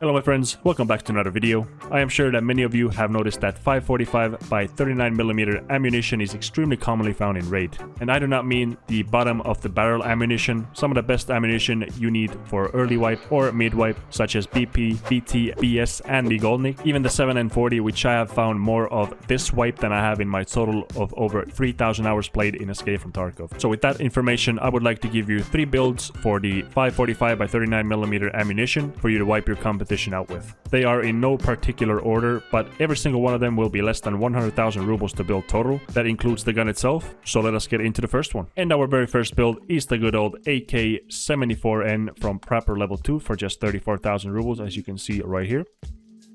Hello my friends, welcome back to another video. I am sure that many of you have noticed that 545 by 39mm ammunition is extremely commonly found in Raid. And I do not mean the bottom of the barrel ammunition, some of the best ammunition you need for early wipe or mid wipe, such as BP, BT, BS and the Goldnik. Even the 7N40, which I have found more of this wipe than I have in my total of over 3,000 hours played in Escape From Tarkov. So with that information, I would like to give you 3 builds for the 545 by 39mm ammunition for you to wipe your competition out with. They are in no particular order, but every single one of them will be less than 100,000 rubles to build total. That includes the gun itself, so let us get into the first one. And our very first build is the good old AK-74N from Prapor L2 for just 34,000 rubles, as you can see right here.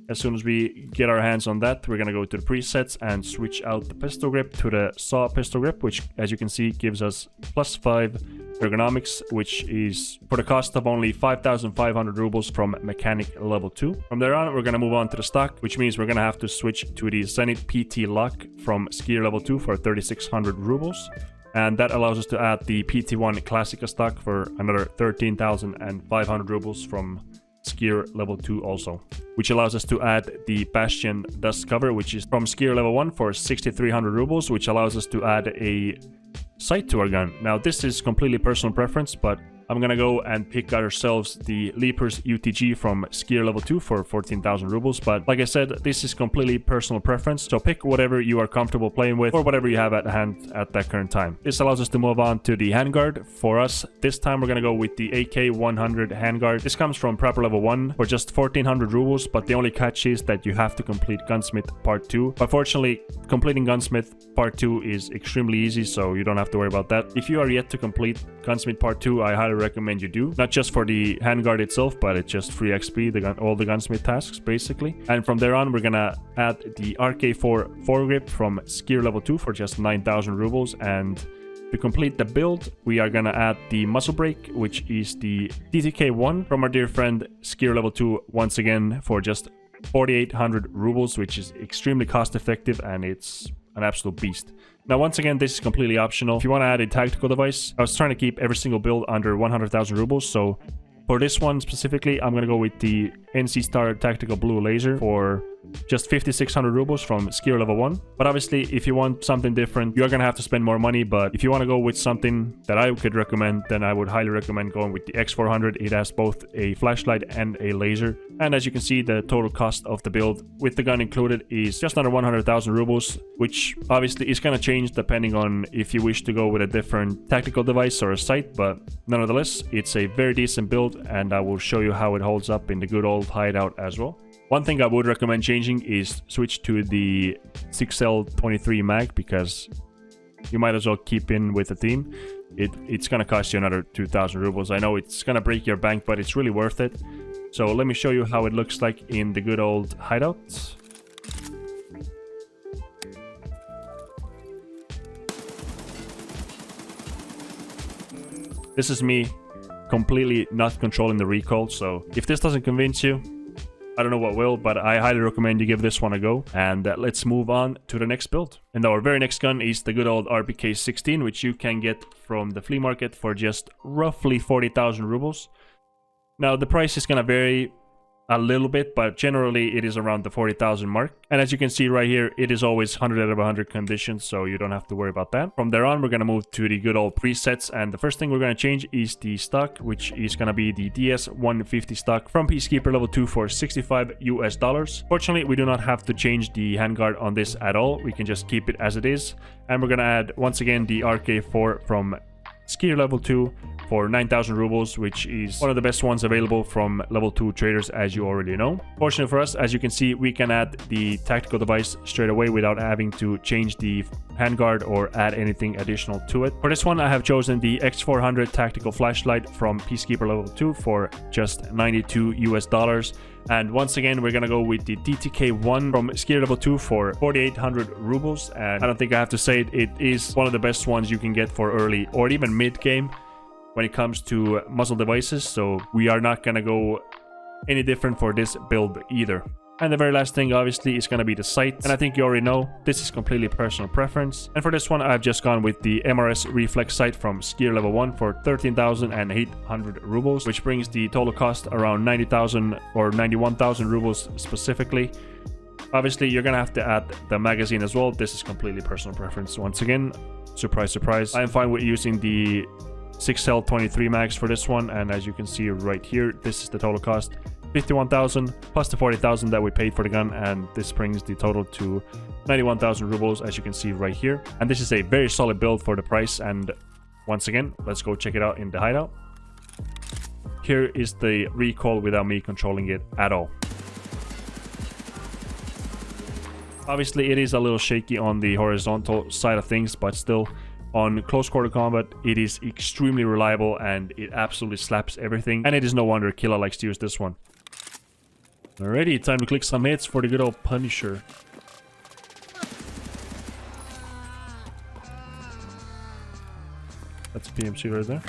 As soon as we get our hands on that, we're gonna go to the presets and switch out the pistol grip to the saw pistol grip, which as you can see gives us +5 ergonomics, which is for the cost of only 5,500 rubles from mechanic level 2. From there on, we're gonna move on to the stock, which means we're gonna have to switch to the Zenit PT lock from skier level 2 for 3,600 rubles. And that allows us to add the PT1 Klassika stock for another 13,500 rubles from skier level 2 also, which allows us to add the Bastion dust cover, which is from skier level 1 for 6,300 rubles, which allows us to add a sight to our gun. Now this is completely personal preference, but I'm gonna go and pick ourselves the Leapers UTG from skier level 2 for 14,000 rubles. But like I said, this is completely personal preference, so pick whatever you are comfortable playing with or whatever you have at hand at that current time. This allows us to move on to the handguard. For us, this time we're gonna go with the AK-100 handguard. This comes from Prapor level 1 for just 1,400 rubles, but the only catch is that you have to complete Gunsmith part 2. But fortunately, completing Gunsmith part 2 is extremely easy, so you don't have to worry about that. If you are yet to complete Gunsmith part 2, I highly recommend you do, not just for the handguard itself, but it's just free XP, all the Gunsmith tasks basically. And from there on, we're gonna add the RK4 Foregrip from skier level 2 for just 9,000 rubles. And to complete the build, we are gonna add the muzzle brake, which is the DTK-1 from our dear friend skier level 2 once again for just 4,800 rubles, which is extremely cost effective and it's an absolute beast. Now, once again, this is completely optional. If you want to add a tactical device, I was trying to keep every single build under 100,000 rubles. So for this one specifically, I'm going to go with the NC Star Tactical Blue Laser for just 5,600 rubles from skier level 1. But obviously, if you want something different, you're going to have to spend more money. But if you want to go with something that I could recommend, then I would highly recommend going with the X400. It has both a flashlight and a laser. And as you can see, the total cost of the build with the gun included is just under 100,000 rubles, which obviously is going to change depending on if you wish to go with a different tactical device or a sight. But nonetheless, it's a very decent build, and I will show you how it holds up in the good old hideout as well. One thing I would recommend changing is switch to the 6L23 mag, because you might as well keep in with the theme. It's gonna cost you another 2,000 rubles. I know it's gonna break your bank, but it's really worth it. So let me show you how it looks like in the good old hideout. This is me completely not controlling the recoil, so if this doesn't convince you, I don't know what will, but I highly recommend you give this one a go. And let's move on to the next build. And our very next gun is the good old RPK-16, which you can get from the flea market for just roughly 40,000 rubles. Now, the price is gonna vary a little bit, but generally it is around the 40,000 mark. And as you can see right here, it is always 100 out of 100 conditions, so you don't have to worry about that. From there on, we're gonna move to the good old presets, and the first thing we're gonna change is the stock, which is gonna be the DS-150 stock from Peacekeeper level 2 for $65 US. Fortunately, we do not have to change the handguard on this at all. We can just keep it as it is. And we're gonna add, once again, the RK4 from skier level 2 for 9,000 rubles, which is one of the best ones available from level 2 traders, as you already know. Fortunately for us, as you can see, we can add the tactical device straight away without having to change the handguard or add anything additional to it. For this one, I have chosen the X400 tactical flashlight from Peacekeeper level 2 for just $92 US. And once again, we're gonna go with the DTK-1 from skier level 2 for 4,800 rubles. And I don't think I have to say it, it is one of the best ones you can get for early or even mid game when it comes to muzzle devices. So we are not gonna go any different for this build either. And the very last thing obviously is going to be the sight, and I think you already know this is completely personal preference. And for this one I've just gone with the MRS reflex sight from skier level 1 for 13,800 rubles, which brings the total cost around 90,000 or 91,000 rubles specifically. Obviously you're gonna have to add the magazine as well. This is completely personal preference. Once again, surprise surprise, I'm fine with using the 6L23 mags for this one, and as you can see right here, this is the total cost. 51,000 plus the 40,000 that we paid for the gun, and this brings the total to 91,000 rubles, as you can see right here. And this is a very solid build for the price, and once again, let's go check it out in the hideout. Here is the recoil without me controlling it at all. Obviously it is a little shaky on the horizontal side of things, but still on close quarter combat it is extremely reliable and it absolutely slaps everything, and it is no wonder Killa likes to use this one. Alrighty, time to click some hits for the good old Punisher. That's a PMC right there.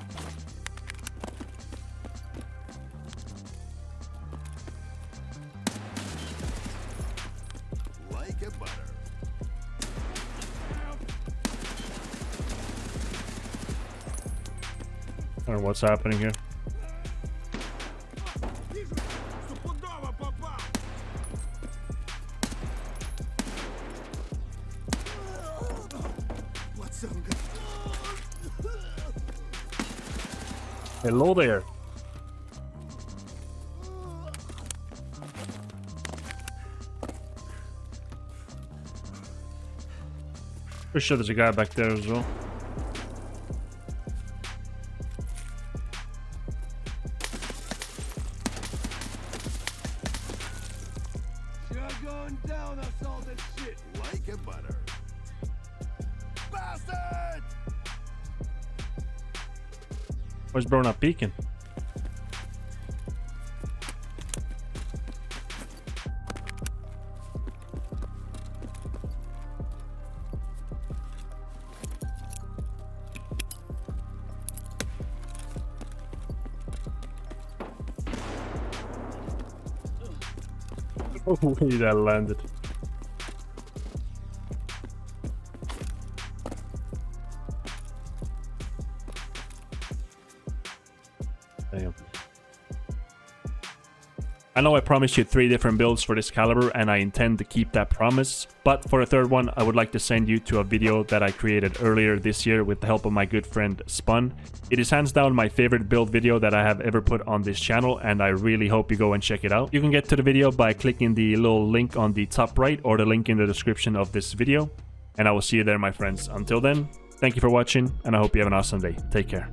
Like a butter. I don't know what's happening here. Hello there. Pretty sure there's a guy back there as well. You're going down, assaulted shit. Like a butter. Bastard! Why's bro not peeking? Oh, that landed. Damn. I know I promised you 3 different builds for this caliber, and I intend to keep that promise, but for the third one I would like to send you to a video that I created earlier this year with the help of my good friend Spun. It is hands down my favorite build video that I have ever put on this channel, and I really hope you go and check it out. You can get to the video by clicking the little link on the top right or the link in the description of this video, and I will see you there, my friends. Until then, thank you for watching, and I hope you have an awesome day. Take care.